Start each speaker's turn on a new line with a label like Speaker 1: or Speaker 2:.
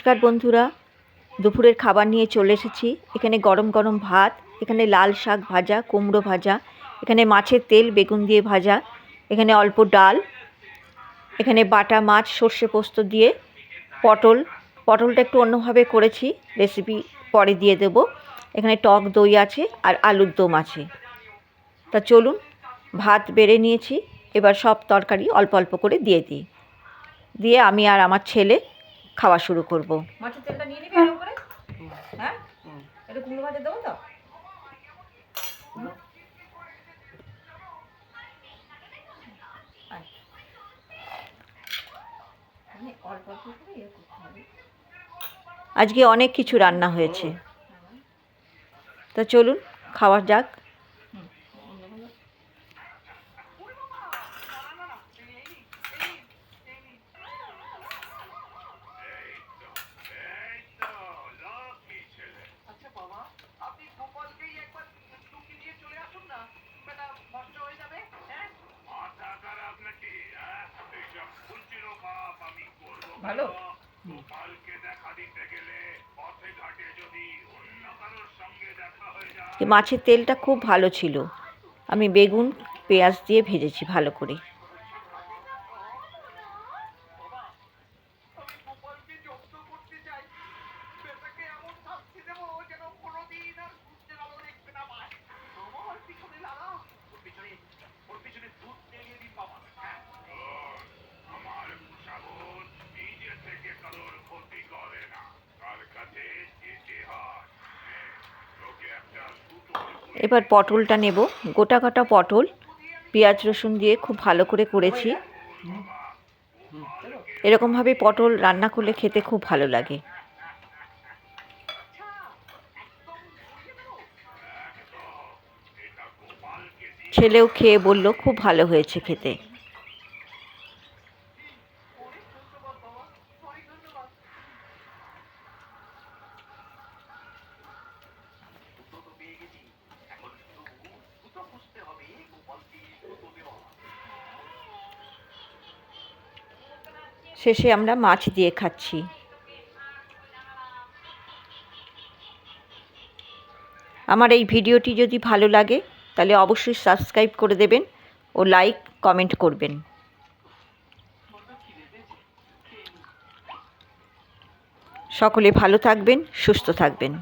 Speaker 1: নমস্কার বন্ধুরা, দুপুরের খাবার নিয়ে চলে এসেছি। এখানে গরম গরম ভাত, এখানে লাল শাক ভাজা, কুমড়ো ভাজা, এখানে মাছের তেল বেগুন দিয়ে ভাজা, এখানে অল্প ডাল, এখানে বাটা মাছ সর্ষে পোস্ত দিয়ে, পটলটা একটু অন্যভাবে করেছি, রেসিপি পরে দিয়ে দেব। এখানে টক দই আছে আর আলুর দম আছে। তা চলুন, ভাত বেড়ে নিয়েছি, এবার সব তরকারি অল্প অল্প করে দিয়ে আমি আর আমার ছেলে খাওয়া শুরু করব। মাছের তেলটা নিয়ে নিবি এরকম করে? হ্যাঁ, এটা কুমড়ো ভাজা দেবো তো। আজকে অনেক কিছু রান্না হয়েছে, তা চলুন খাওয়া যাক। ভালো মাছের তেলটা খুব ভালো ছিল। আমি বেগুন পেঁয়াজ দিয়ে ভেজেছি ভালো করে। এবার পটলটা নেব, গোটা কাটা পটল, পেঁয়াজ রসুন দিয়ে খুব ভালো করে করেছি। এরকমভাবে পটল রান্না করলে খেতে খুব ভালো লাগে। ছেলেও খেয়ে বলল খুব ভালো হয়েছে খেতে। শেষে আমরা মাছ দিয়ে খাচ্ছি। আমার এই ভিডিওটি যদি ভালো লাগে তাহলে অবশ্যই সাবস্ক্রাইব করে দেবেন ও লাইক কমেন্ট করবেন। সকলে ভালো থাকবেন, সুস্থ থাকবেন।